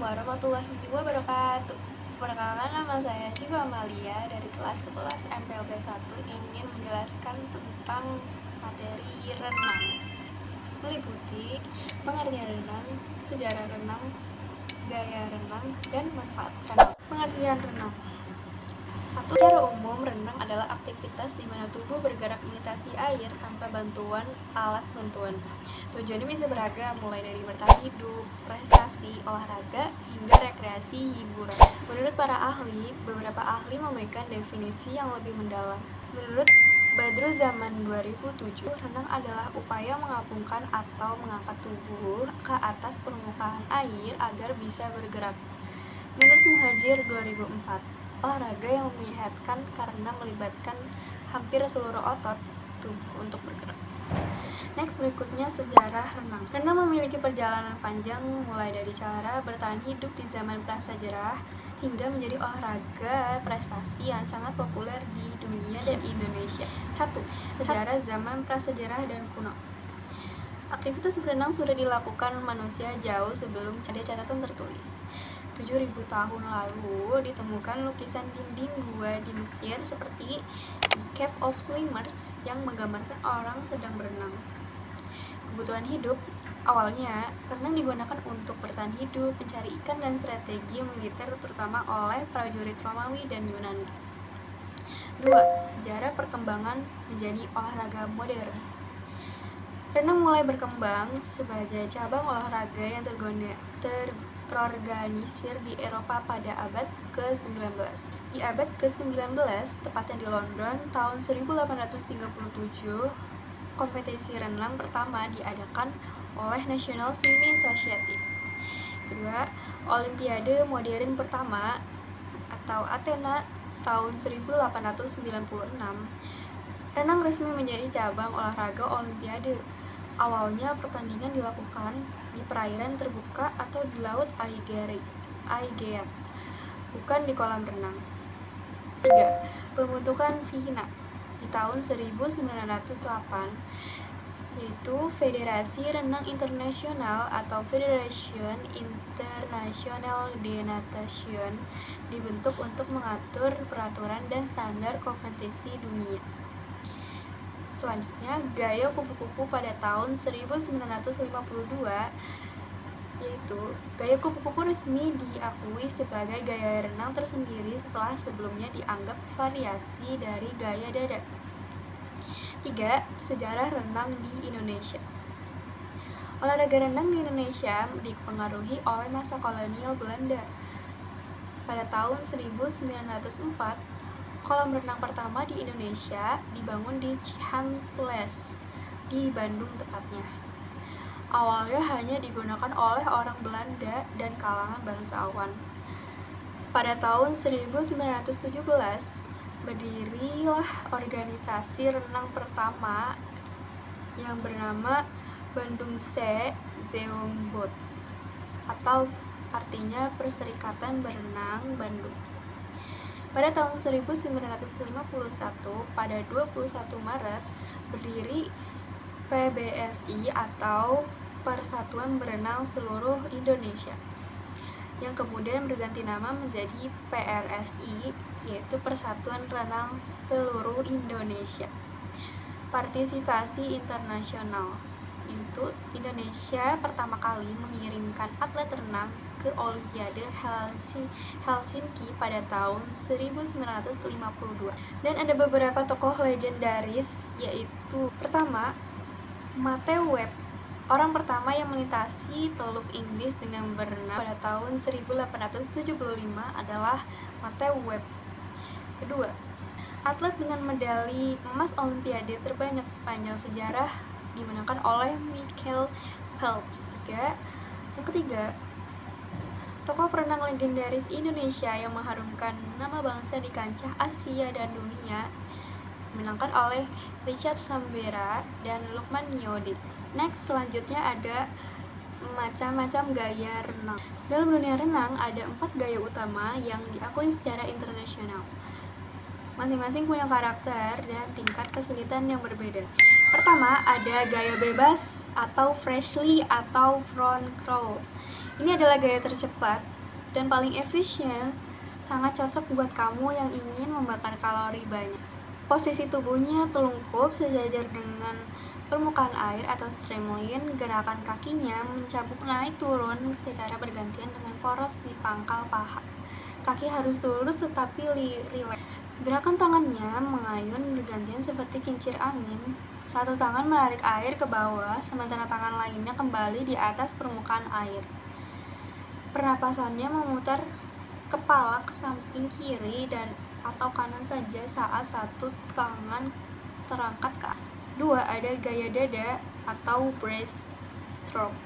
warahmatullahi wabarakatuh. Perkenalkan, nama saya Syifa Amalia dari kelas 11 MPLB 1 ingin menjelaskan tentang materi renang, meliputi pengertian renang, sejarah renang, gaya renang, dan manfaat renang. Pengertian renang. Secara umum, renang adalah aktivitas di mana tubuh bergerak melintasi air tanpa bantuan alat bantuan. Tujuannya bisa beragam, mulai dari bertahan hidup, prestasi, olahraga, hingga rekreasi, hiburan. Menurut para ahli, beberapa ahli memberikan definisi yang lebih mendalam. Menurut Badru Zaman 2007, renang adalah upaya mengapungkan atau mengangkat tubuh ke atas permukaan air agar bisa bergerak. Menurut Muhajir 2004, olahraga yang menyehatkan karena melibatkan hampir seluruh otot tubuh untuk bergerak. Next, berikutnya sejarah renang. Renang memiliki perjalanan panjang mulai dari cara bertahan hidup di zaman prasejarah hingga menjadi olahraga prestasi yang sangat populer di dunia dan Indonesia. 1. Sejarah zaman prasejarah dan kuno. Aktivitas berenang sudah dilakukan manusia jauh sebelum ada catatan tertulis. 7.000 tahun lalu ditemukan lukisan dinding gua di Mesir seperti The Cave of Swimmers yang menggambarkan orang sedang berenang. Kebutuhan hidup. Awalnya, renang digunakan untuk bertahan hidup, mencari ikan, dan strategi militer terutama oleh prajurit Romawi dan Yunani. 2. Sejarah perkembangan menjadi olahraga modern. Renang mulai berkembang sebagai cabang olahraga yang terorganisir di Eropa pada abad ke-19. Di abad ke-19, tepatnya di London, tahun 1837, kompetisi renang pertama diadakan oleh National Swimming Society. Kedua, Olimpiade modern pertama atau Athena tahun 1896. Renang resmi menjadi cabang olahraga Olimpiade. Awalnya pertandingan dilakukan di perairan terbuka atau di laut Aegea, bukan di kolam renang. 3. Pembentukan FINA di tahun 1908, yaitu Federasi Renang Internasional atau Federation Internationale de Natation, dibentuk untuk mengatur peraturan dan standar kompetisi dunia. Selanjutnya, gaya kupu-kupu pada tahun 1952, yaitu gaya kupu-kupu resmi diakui sebagai gaya renang tersendiri setelah sebelumnya dianggap variasi dari gaya dada. 3. Sejarah renang di Indonesia. Olahraga renang di Indonesia dipengaruhi oleh masa kolonial Belanda. Pada tahun 1904, kolam renang pertama di Indonesia dibangun di Cihampelas, di Bandung tepatnya. Awalnya hanya digunakan oleh orang Belanda dan kalangan bangsawan. Pada tahun 1917, berdirilah organisasi renang pertama yang bernama Bandungse Zwembad, atau artinya Perserikatan Berenang Bandung. Pada tahun 1951, pada 21 Maret, berdiri PBSI atau Persatuan Berenang Seluruh Indonesia, yang kemudian berganti nama menjadi PRSI, yaitu Persatuan Renang Seluruh Indonesia. Partisipasi internasional, yaitu Indonesia pertama kali mengirimkan atlet renang ke Olimpiade Helsinki pada tahun 1952. Dan ada beberapa tokoh legendaris, yaitu pertama, Matthew Webb, orang pertama yang melintasi Teluk Inggris dengan berenang pada tahun 1875 adalah Matthew Webb. Kedua, atlet dengan medali emas Olimpiade terbanyak sepanjang sejarah dimenangkan oleh Michael Phelps. Yang ketiga, tokoh perenang legendaris Indonesia yang mengharumkan nama bangsa di kancah Asia dan dunia dimenangkan oleh Richard Sambera dan Lukman Niyode. Next, selanjutnya ada macam-macam gaya renang. Dalam dunia renang ada 4 gaya utama yang diakui secara internasional. Masing-masing punya karakter dan tingkat kesulitan yang berbeda. Pertama, ada gaya bebas atau freshly atau front crawl. Ini adalah gaya tercepat dan paling efisien, sangat cocok buat kamu yang ingin membakar kalori banyak. Posisi tubuhnya telungkup sejajar dengan permukaan air atau streamline. Gerakan kakinya mencabuk naik turun secara bergantian dengan poros di pangkal paha. Kaki harus lurus tetapi rileks. Gerakan tangannya mengayun bergantian seperti kincir angin. Satu tangan menarik air ke bawah, sementara tangan lainnya kembali di atas permukaan air. Pernapasannya memutar kepala ke samping kiri dan atau kanan saja saat satu tangan terangkat ke atas. 2. Ada gaya dada atau breaststroke.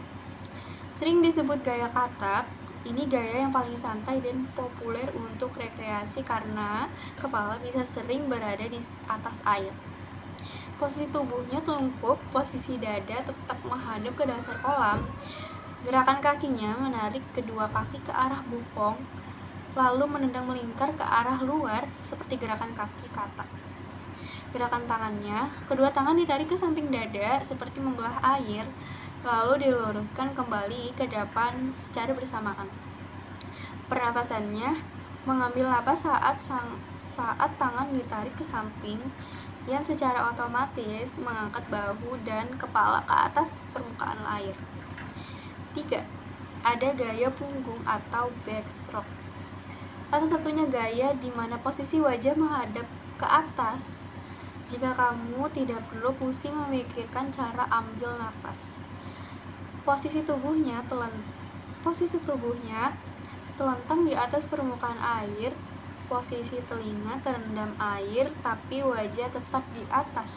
Sering disebut gaya katak. Ini gaya yang paling santai dan populer untuk rekreasi karena kepala bisa sering berada di atas air. Posisi tubuhnya telungkup, posisi dada tetap menghadap ke dasar kolam. Gerakan kakinya menarik kedua kaki ke arah bokong, lalu menendang melingkar ke arah luar seperti gerakan kaki katak. Gerakan tangannya, kedua tangan ditarik ke samping dada seperti membelah air, lalu diluruskan kembali ke depan secara bersamaan. Pernapasannya, mengambil napas saat tangan ditarik ke samping, yang secara otomatis mengangkat bahu dan kepala ke atas permukaan air. 3. Ada gaya punggung atau backstroke. Satu-satunya gaya di mana posisi wajah menghadap ke atas jika kamu tidak perlu pusing memikirkan cara ambil napas. Posisi tubuhnya telentang di atas permukaan air. Posisi telinga terendam air tapi wajah tetap di atas.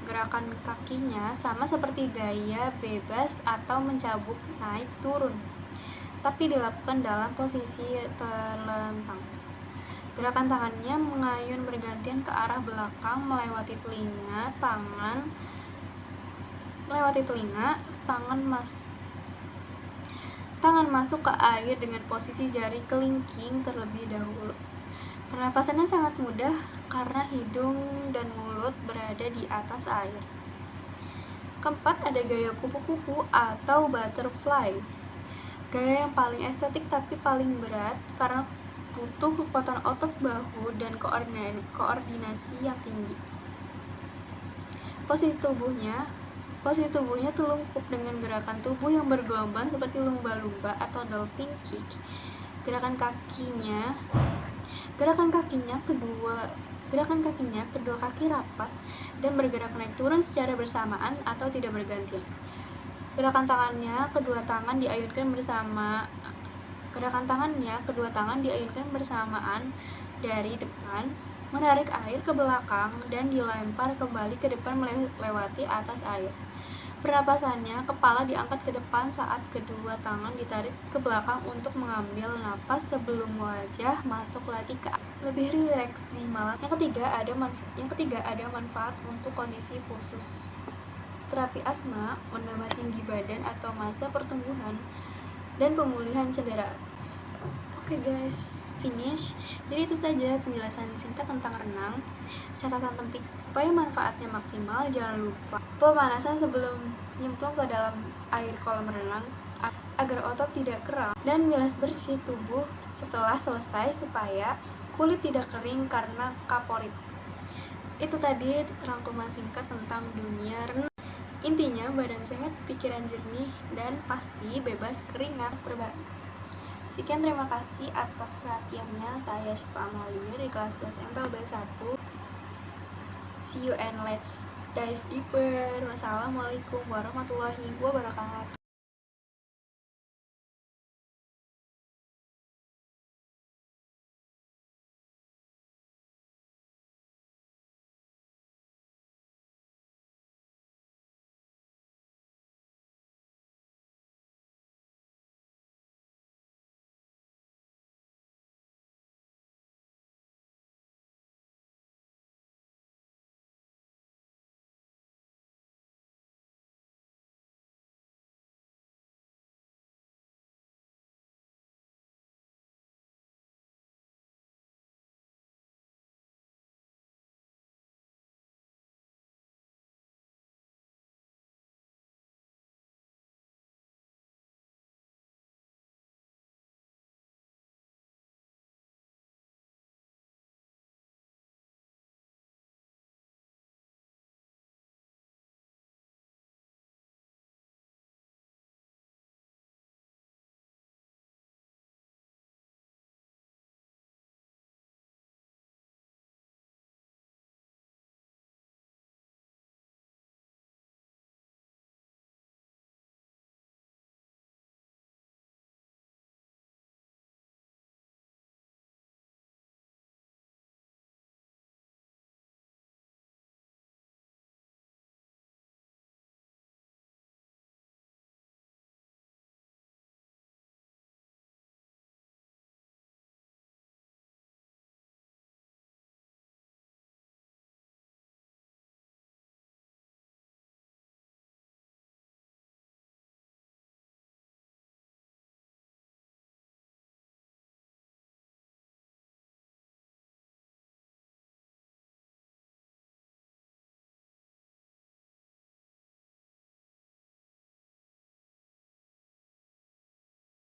Gerakan kakinya sama seperti gaya bebas atau mencabuk naik turun, tapi dilakukan dalam posisi terlentang. Gerakan tangannya mengayun bergantian ke arah belakang melewati telinga, tangan masuk ke air dengan posisi jari kelingking terlebih dahulu. Pernapasannya sangat mudah karena hidung dan mulut berada di atas air. 4. Ada gaya kupu-kupu atau butterfly. Gaya yang paling estetik tapi paling berat karena butuh kekuatan otot bahu dan koordinasi yang tinggi. Posisi tubuhnya telungkup dengan gerakan tubuh yang bergelombang seperti lumba-lumba atau dolphin kick. Gerakan kakinya kedua kaki rapat dan bergerak naik turun secara bersamaan atau tidak bergantian. Gerakan tangannya kedua tangan diayunkan bersamaan dari depan, menarik air ke belakang dan dilempar kembali ke depan melewati atas air. Pernapasannya, kepala diangkat ke depan saat kedua tangan ditarik ke belakang untuk mengambil napas sebelum wajah masuk lagi ke atas. Lebih rileks di malam. Yang ketiga ada manfaat untuk kondisi khusus. Terapi asma, menambah tinggi badan atau masa pertumbuhan, dan pemulihan cedera. Oke guys, finish. Jadi itu saja penjelasan singkat tentang renang. Catatan penting supaya manfaatnya maksimal, jangan lupa pemanasan sebelum nyemplung ke dalam air kolam renang agar otot tidak kram, dan bilas bersih tubuh setelah selesai supaya kulit tidak kering karena kaporit. Itu tadi rangkuman singkat tentang dunia renang. Intinya badan sehat, pikiran jernih, dan pasti bebas keringat. Sekian, terima kasih atas perhatiannya. Saya Syifa Amalia dari kelas 11 MPLB 1. See you and let's dive deeper. Wassalamualaikum warahmatullahi wabarakatuh.